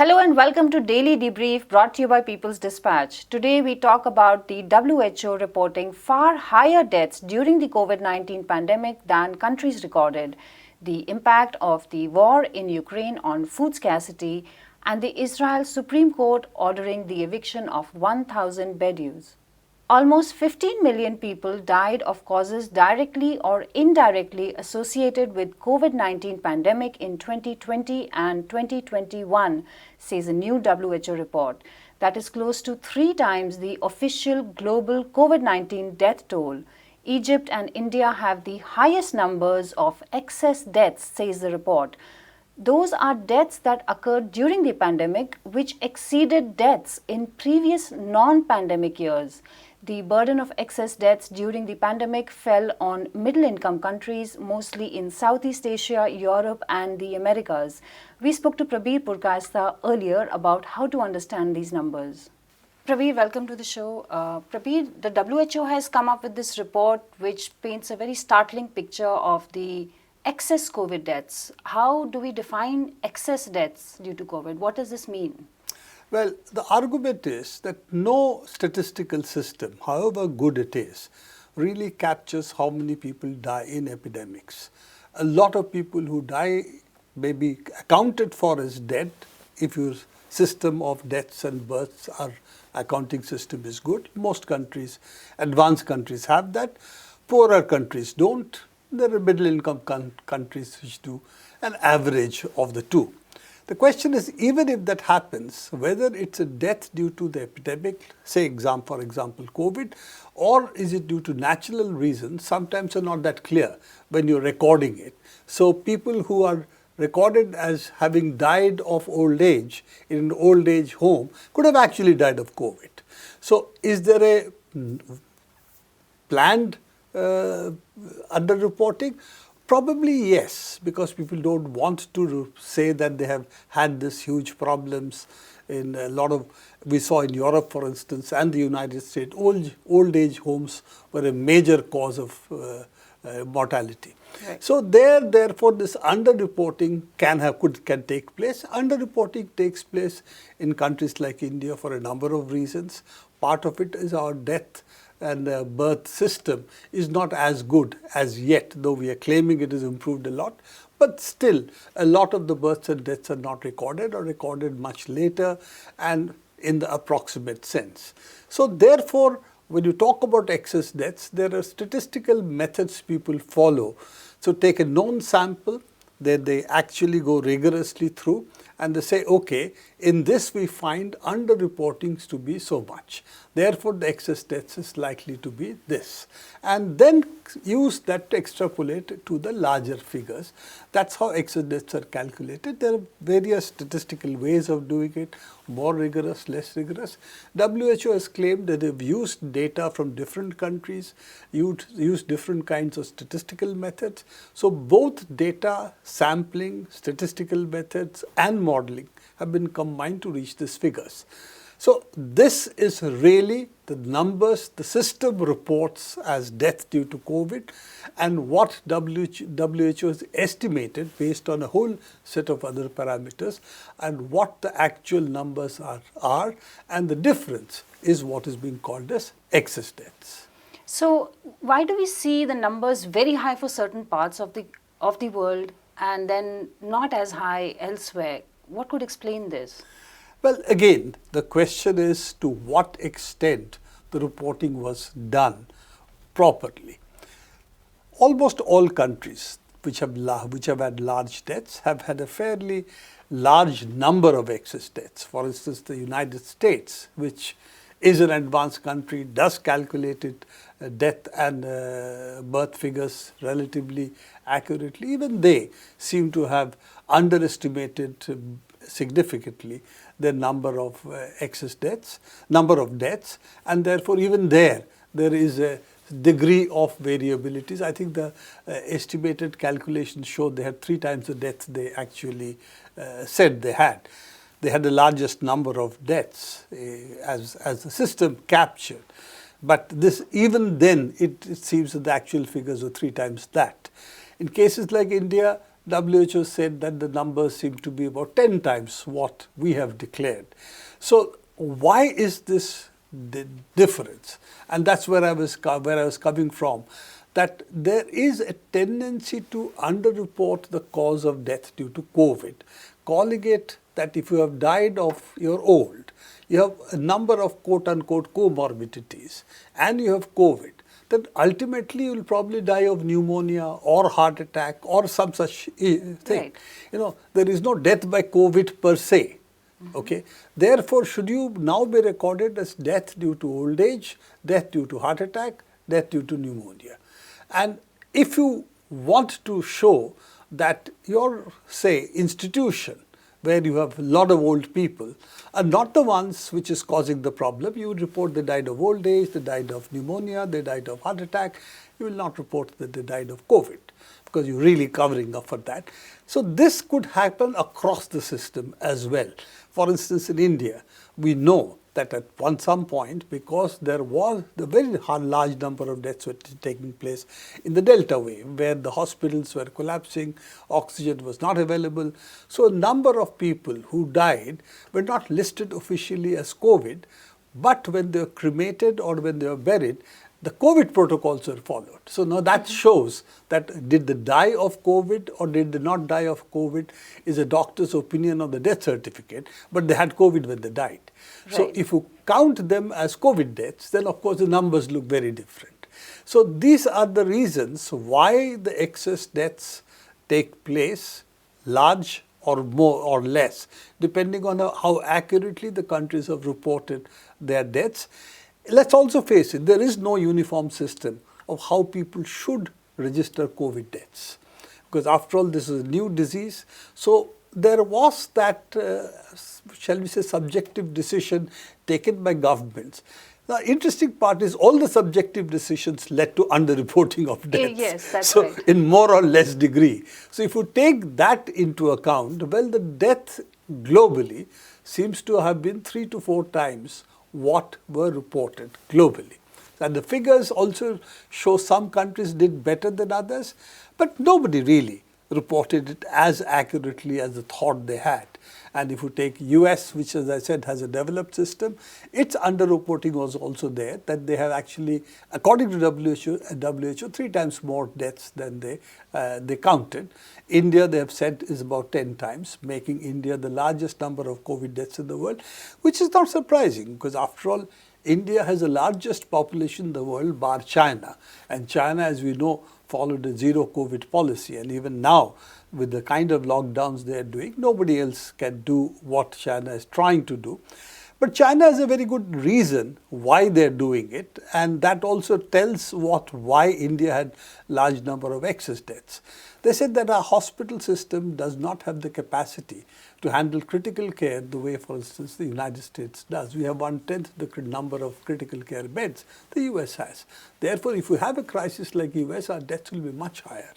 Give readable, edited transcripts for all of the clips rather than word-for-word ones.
Hello and welcome to Daily Debrief brought to you by People's Dispatch. Today we talk about the WHO reporting far higher deaths during the COVID-19 pandemic than countries recorded, the impact of the war in Ukraine on food scarcity, and the Israel Supreme Court ordering the eviction of 1,000 Bedouins. Almost 15 million people died of causes directly or indirectly associated with COVID-19 pandemic in 2020 and 2021, says a new WHO report. That is close to 3 times the official global COVID-19 death toll. Egypt and India have the highest numbers of excess deaths, says the report. Those are deaths that occurred during the pandemic, which exceeded deaths in previous non-pandemic years. The burden of excess deaths during the pandemic fell on middle-income countries, mostly in Southeast Asia, Europe, and the Americas. We spoke to Prabir Purkayastha earlier about how to understand these numbers. Prabir, welcome to the show. Prabir, the WHO has come up with this report which paints a very startling picture of the excess COVID deaths. How do we define excess deaths due to COVID? What does this mean? Well, the argument is that no statistical system, however good it is, really captures how many people die in epidemics. A lot of people who die may be accounted for as dead if your system of deaths and births or accounting system is good. Most countries, advanced countries have that. Poorer countries don't. There are middle-income countries which do an average of the two. The question is, even if that happens, whether it's a death due to the epidemic, say for example COVID, or is it due to natural reasons, sometimes are not that clear when you're recording it. So people who are recorded as having died of old age in an old age home could have actually died of COVID. So is there a planned underreporting? Probably yes, because people don't want to say that they have had this huge problems in a lot of, we saw in Europe for instance and the United States, old age homes were a major cause of mortality. Right. So therefore this underreporting can take place. Underreporting takes place in countries like India for a number of reasons. Part of it is our death and birth system is not as good as yet, though we are claiming it has improved a lot. But still, a lot of the births and deaths are not recorded or recorded much later and in the approximate sense. So therefore, when you talk about excess deaths, there are statistical methods people follow. So take a known sample that they actually go rigorously through and they say, okay, in this we find underreportings to be so much. Therefore, the excess deaths is likely to be this. And then use that to extrapolate to the larger figures. That's how excess deaths are calculated. There are various statistical ways of doing it, more rigorous, less rigorous. WHO has claimed that they've used data from different countries, used different kinds of statistical methods. So both data, sampling, statistical methods and modeling have been combined to reach these figures. So this is really the numbers the system reports as death due to COVID and what WHO has estimated based on a whole set of other parameters and what the actual numbers are and the difference is what is being called as excess deaths. So why do we see the numbers very high for certain parts of the world and then not as high elsewhere? What could explain this? Well, again, the question is to what extent the reporting was done properly. Almost all countries which have had large deaths have had a fairly large number of excess deaths. For instance, the United States, which is an advanced country, does calculate it, death and birth figures relatively accurately. Even they seem to have underestimated significantly the number of number of deaths, and therefore even there is a degree of variabilities. I think the estimated calculations showed they had 3 times the deaths they actually said they had. They had the largest number of deaths as the system captured. But this, even then, it seems that the actual figures were 3 times that. In cases like India, WHO said that the numbers seem to be about 10 times what we have declared. So why is this the difference? And that's where I was coming from, that there is a tendency to underreport the cause of death due to COVID, calling it that if you have died of, you're old, you have a number of quote-unquote comorbidities, and you have COVID, then ultimately you will probably die of pneumonia or heart attack or some such thing. Right. There is no death by COVID per se. Okay. Therefore, should you now be recorded as death due to old age, death due to heart attack, death due to pneumonia? And if you want to show that your, say, institution, where you have a lot of old people, are not the ones which is causing the problem, you would report they died of old age, they died of pneumonia, they died of heart attack. You will not report that they died of COVID, because you're really covering up for that. So this could happen across the system as well. For instance, in India, we know that at some point, because there was a very large number of deaths were taking place in the Delta wave, where the hospitals were collapsing, oxygen was not available. So a number of people who died were not listed officially as COVID, but when they were cremated or when they were buried, the COVID protocols were followed. So now that shows that did they die of COVID or did they not die of COVID is a doctor's opinion on the death certificate, but they had COVID when they died. Right. So if you count them as COVID deaths, then of course the numbers look very different. So these are the reasons why the excess deaths take place, large or more or less, depending on how accurately the countries have reported their deaths. Let's also face it, there is no uniform system of how people should register COVID deaths. Because after all, this is a new disease. So there was that, shall we say, subjective decision taken by governments. The interesting part is all the subjective decisions led to underreporting of deaths. Yes, that's so right. In more or less degree. So if you take that into account, well, the death globally seems to have been 3 to 4 times what were reported globally. And the figures also show some countries did better than others, but nobody really reported it as accurately as they thought they had. And if you take US, which as I said has a developed system, its underreporting was also there, that they have actually, according to WHO 3 times more deaths than they counted. India, they have said, is about 10 times, making India the largest number of COVID deaths in the world, which is not surprising because after all, India has the largest population in the world bar China. And China, as we know, followed a zero COVID policy. And even now, with the kind of lockdowns they are doing, nobody else can do what China is trying to do. But China has a very good reason why they're doing it, and that also tells why India had large number of excess deaths. They said that our hospital system does not have the capacity to handle critical care the way, for instance, the United States does. We have 1/10 the number of critical care beds the US has. Therefore, if we have a crisis like US, our deaths will be much higher.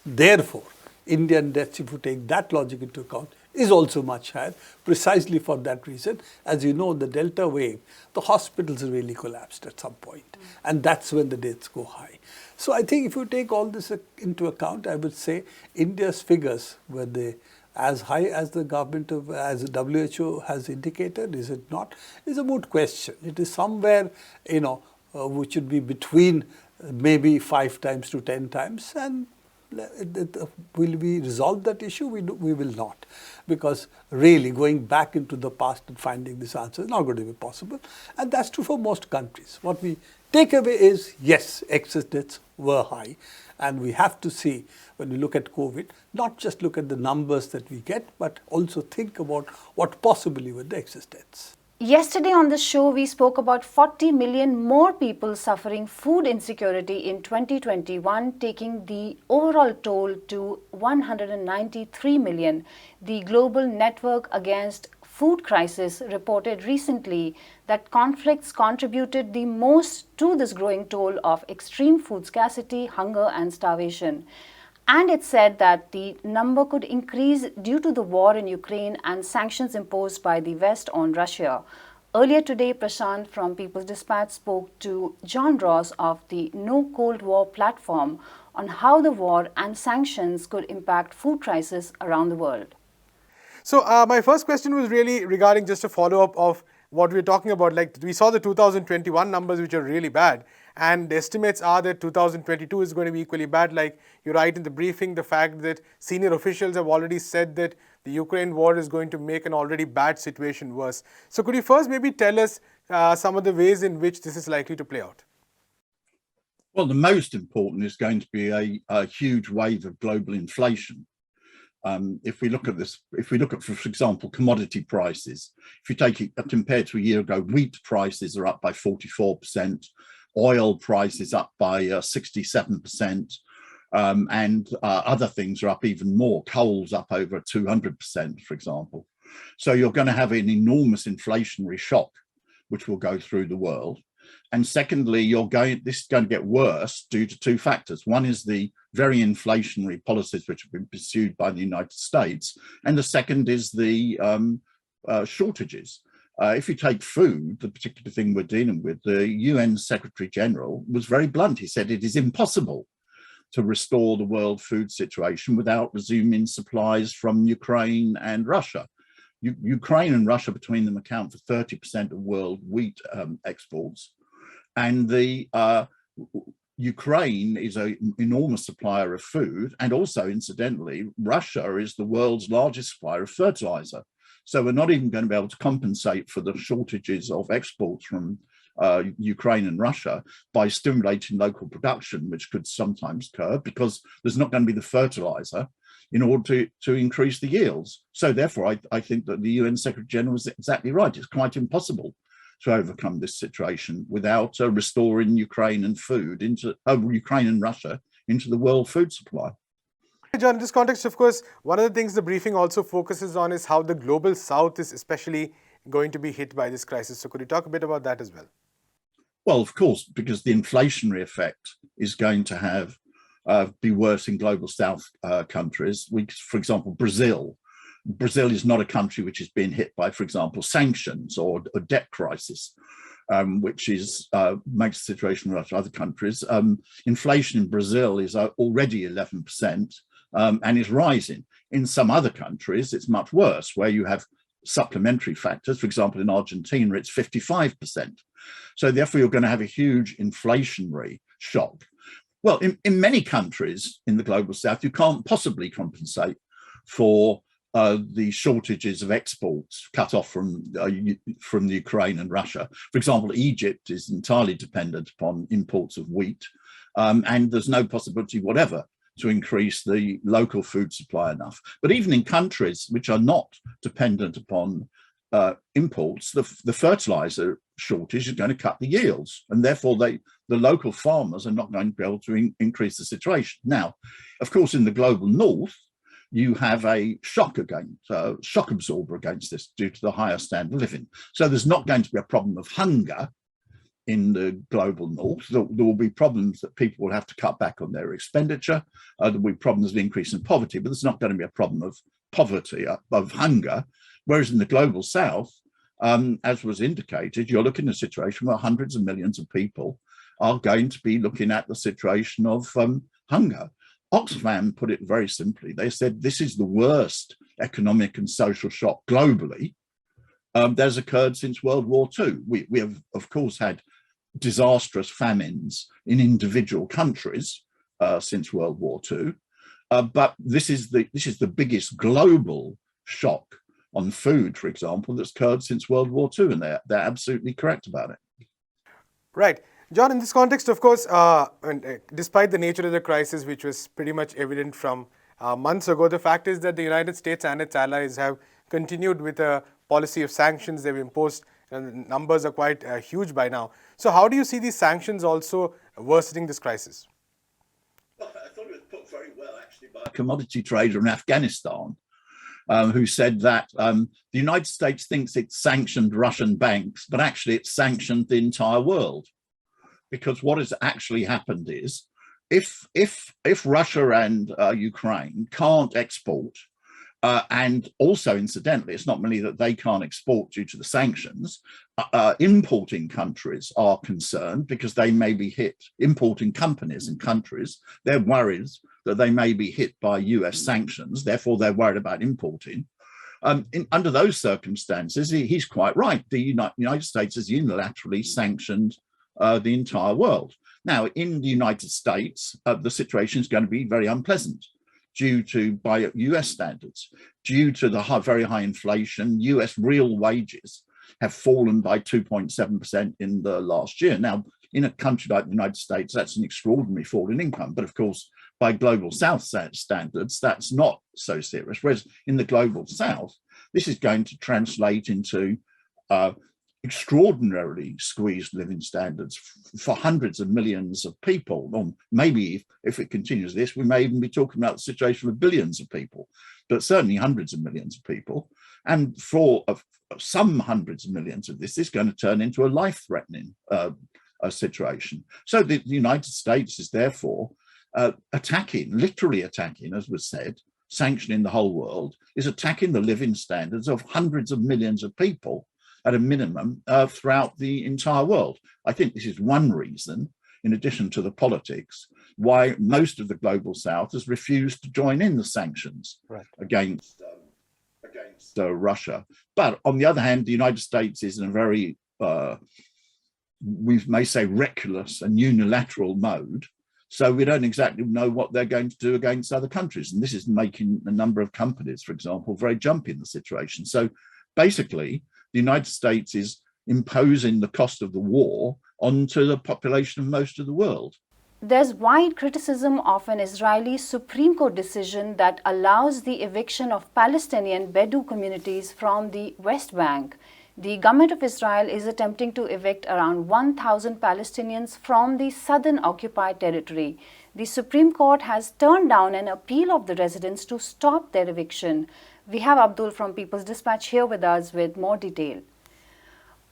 Therefore, Indian deaths, if you take that logic into account, is also much higher, precisely for that reason. As you know, the Delta wave, the hospitals really collapsed at some point, and that's when the deaths go high. So I think if you take all this into account, I would say India's figures, were they as high as the government as the WHO has indicated, is it not, is a moot question. It is somewhere, which should be between maybe 5 times to 10 times, and will we resolve that issue? We will not, because really going back into the past and finding this answer is not going to be possible, and that's true for most countries. What we take away is, yes, excess deaths were high, and we have to see, when we look at COVID, not just look at the numbers that we get, but also think about what possibly were the excess deaths. Yesterday on the show, we spoke about 40 million more people suffering food insecurity in 2021, taking the overall toll to 193 million. The Global Network Against Food Crisis reported recently that conflicts contributed the most to this growing toll of extreme food scarcity, hunger, and starvation. And it said that the number could increase due to the war in Ukraine and sanctions imposed by the West on Russia. Earlier today, Prashant from People's Dispatch spoke to John Ross of the No Cold War platform on how the war and sanctions could impact food prices around the world. So my first question was really regarding just a follow-up of what we were talking about. Like, we saw the 2021 numbers, which are really bad, and the estimates are that 2022 is going to be equally bad. Like you write in the briefing, the fact that senior officials have already said that the Ukraine war is going to make an already bad situation worse. So could you first maybe tell us some of the ways in which this is likely to play out? Well, the most important is going to be a huge wave of global inflation. If we look at, for example, commodity prices, if you take it compared to a year ago, wheat prices are up by 44%, oil prices up by 67%, and other things are up even more. Coal's up over 200%, for example. So you're going to have an enormous inflationary shock, which will go through the world. And secondly, this is going to get worse due to two factors. One is the very inflationary policies which have been pursued by the United States. And the second is the shortages. If you take food, the particular thing we're dealing with, the UN Secretary General was very blunt. He said it is impossible to restore the world food situation without resuming supplies from Ukraine and Russia. Ukraine and Russia between them account for 30% of world wheat exports. And the Ukraine is an enormous supplier of food. And also, incidentally, Russia is the world's largest supplier of fertilizer. So we're not even going to be able to compensate for the shortages of exports from Ukraine and Russia by stimulating local production, which could sometimes occur because there's not going to be the fertilizer in order to increase the yields. So therefore, I think that the UN Secretary General is exactly right. It's quite impossible to overcome this situation without restoring Ukraine and Ukraine and Russia into the world food supply. John, in this context, of course, one of the things the briefing also focuses on is how the global south is especially going to be hit by this crisis. So could you talk a bit about that as well? Well, of course, because the inflationary effect is going to be worse in global south countries. For example, Brazil. Brazil is not a country which is being hit by, for example, sanctions or a debt crisis, which makes the situation worse for other countries. Inflation in Brazil is already 11% and is rising. In some other countries, it's much worse, where you have supplementary factors. For example, in Argentina, it's 55%. So therefore, you're going to have a huge inflationary shock. Well, in many countries in the global south, you can't possibly compensate for the shortages of exports cut off from the Ukraine and Russia. For example, Egypt is entirely dependent upon imports of wheat, and there's no possibility whatever to increase the local food supply enough. But even in countries which are not dependent upon imports, the fertilizer shortage is going to cut the yields, and therefore the local farmers are not going to be able to increase the situation. Now, of course, in the global north, you have a shock absorber against this due to the higher standard of living. So there's not going to be a problem of hunger in the global north. There will be problems that people will have to cut back on their expenditure. There will be problems of increase in poverty, but there's not going to be a problem of poverty, of hunger. Whereas in the global south, as was indicated, you're looking at a situation where hundreds of millions of people are going to be looking at the situation of hunger. Oxfam put it very simply. They said this is the worst economic and social shock globally that's occurred since World War II. We have, of course, had disastrous famines in individual countries since World War II, but this is the biggest global shock on food, for example, that's occurred since World War II, and they're absolutely correct about it. Right. John, in this context, of course, despite the nature of the crisis, which was pretty much evident from months ago, the fact is that the United States and its allies have continued with a policy of sanctions they've imposed, and numbers are quite huge by now. So how do you see these sanctions also worsening this crisis? Well, I thought it was put very well, actually, by a commodity trader in Afghanistan, who said that the United States thinks it's sanctioned Russian banks, but actually it's sanctioned the entire world. Because what has actually happened is, if Russia and Ukraine can't export, and also incidentally, it's not merely that they can't export due to the sanctions, importing countries are concerned because they may be hit, importing companies and countries, they're worried that they may be hit by US sanctions, therefore they're worried about importing. Under those circumstances, he's quite right. The United States has unilaterally sanctioned the entire world. Now, in the United States, the situation is going to be very unpleasant due to, by US standards, due to the very high inflation. US real wages have fallen by 2.7% in the last year. Now, in a country like the United States, that's an extraordinary fall in income. But of course, by global South standards, that's not so serious. Whereas in the global South, this is going to translate into extraordinarily squeezed living standards for hundreds of millions of people. Or maybe if it continues this, we may even be talking about the situation of billions of people, but certainly hundreds of millions of people. And for some hundreds of millions of this is going to turn into a life-threatening situation. So the United States is therefore literally attacking, as was said, sanctioning the whole world, is attacking the living standards of hundreds of millions of people at a minimum throughout the entire world. I think this is one reason, in addition to the politics, why most of the global South has refused to join in the sanctions against Russia. But on the other hand, the United States is in a very, we may say, reckless and unilateral mode. So we don't exactly know what they're going to do against other countries. And this is making a number of companies, for example, very jumpy in the situation. So basically, the United States is imposing the cost of the war onto the population of most of the world. There's wide criticism of an Israeli Supreme Court decision that allows the eviction of Palestinian Bedouin communities from the West Bank. The government of Israel is attempting to evict around 1,000 Palestinians from the southern occupied territory. The Supreme Court has turned down an appeal of the residents to stop their eviction. We have Abdul from People's Dispatch here with us with more detail.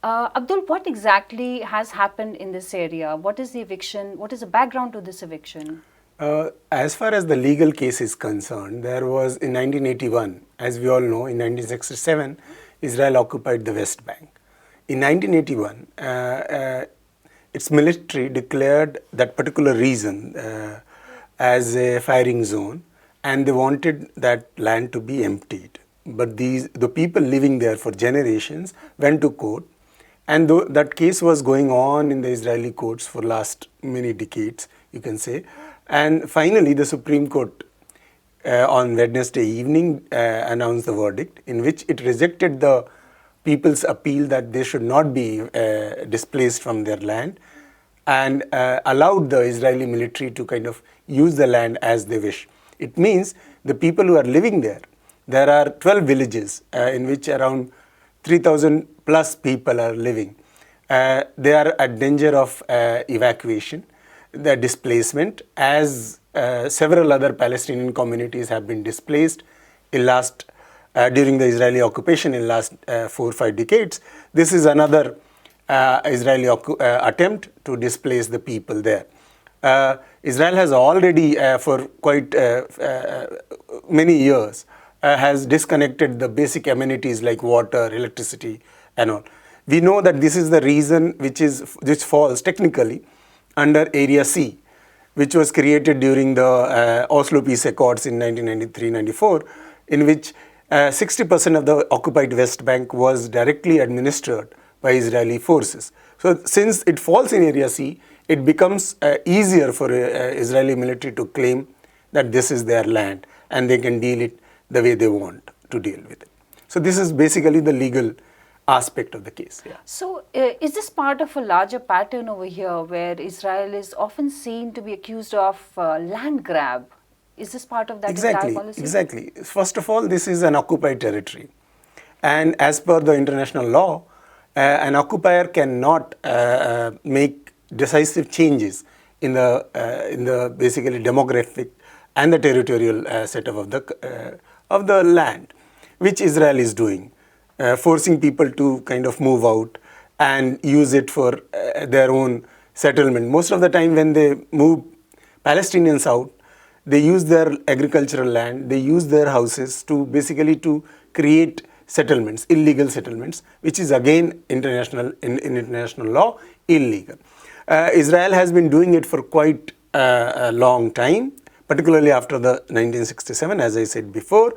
Abdul, what exactly has happened in this area? What is the eviction? What is the background to this eviction? As far as the legal case is concerned, there was in 1981, as we all know, in 1967, Israel occupied the West Bank. In 1981, its military declared that particular region as a firing zone, and they wanted that land to be emptied. But the people living there for generations went to court, and that case was going on in the Israeli courts for last many decades, you can say. And finally, the Supreme Court on Wednesday evening announced the verdict in which it rejected the people's appeal that they should not be displaced from their land, and allowed the Israeli military to kind of use the land as they wish. It means the people who are living there are 12 villages in which around 3,000 plus people are living. They are at danger of evacuation, the displacement, as several other Palestinian communities have been displaced during the Israeli occupation in last 4 or 5 decades. This is another Israeli attempt to displace the people there. Israel has already, for quite many years, has disconnected the basic amenities like water, electricity, and all. We know that this is the reason which falls technically under Area C, which was created during the Oslo Peace Accords in 1993-94, in which 60% of the occupied West Bank was directly administered by Israeli forces. So since it falls in Area C, it becomes easier for Israeli military to claim that this is their land and they can deal it the way they want to deal with it. So this is basically the legal aspect of the case. Yeah. So is this part of a larger pattern over here where Israel is often seen to be accused of land grab? Is this part of that entire policy? Exactly. First of all, this is an occupied territory. And as per the international law, an occupier cannot make decisive changes in the basically demographic and the territorial setup of the land, which Israel is doing, forcing people to kind of move out and use it for their own settlement. Most of the time when they move Palestinians out, they use their agricultural land, they use their houses to basically to create settlements, illegal settlements, which is again international in international law illegal. Israel has been doing it for quite a long time, particularly after the 1967, as I said before,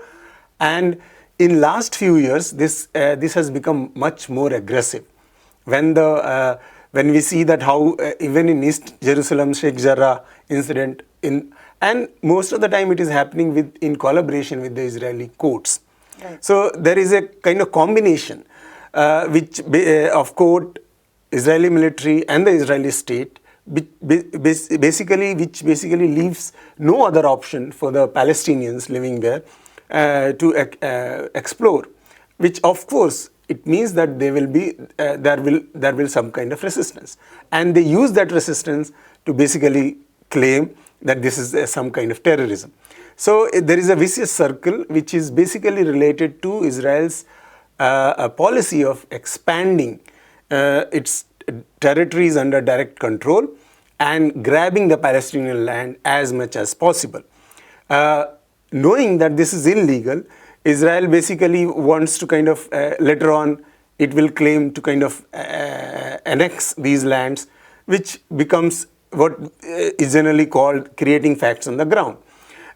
and in last few years this has become much more aggressive. When we see that how even in East Jerusalem, Sheikh Jarrah incident, and most of the time it is happening in collaboration with the Israeli courts. Right. So there is a kind of combination of court, Israeli military and the Israeli state, which basically leaves no other option for the Palestinians living there to explore, which of course it means that there will some kind of resistance, and they use that resistance to basically claim that this is some kind of terrorism. So there is a vicious circle which is basically related to Israel's a policy of expanding its territories under direct control and grabbing the Palestinian land as much as possible. Knowing that this is illegal, Israel basically wants to kind of, later on, it will claim to kind of annex these lands, which becomes what is generally called creating facts on the ground.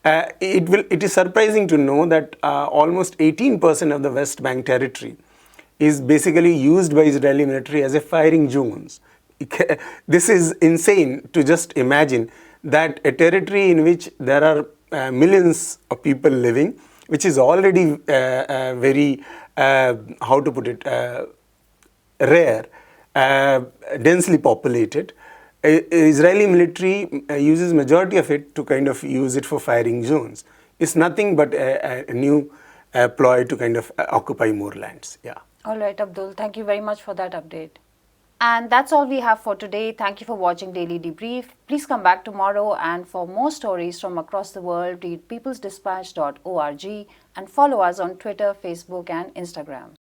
It is surprising to know that almost 18% of the West Bank territory is basically used by Israeli military as a firing zones. This is insane to just imagine that a territory in which there are millions of people living, which is already very, how to put it, rare, densely populated. Israeli military uses majority of it to kind of use it for firing zones. It's nothing but a new ploy to kind of occupy more lands. Yeah. All right, Abdul, thank you very much for that update. And that's all we have for today. Thank you for watching Daily Debrief. Please come back tomorrow, and for more stories from across the world, read peoplesdispatch.org and follow us on Twitter, Facebook and Instagram.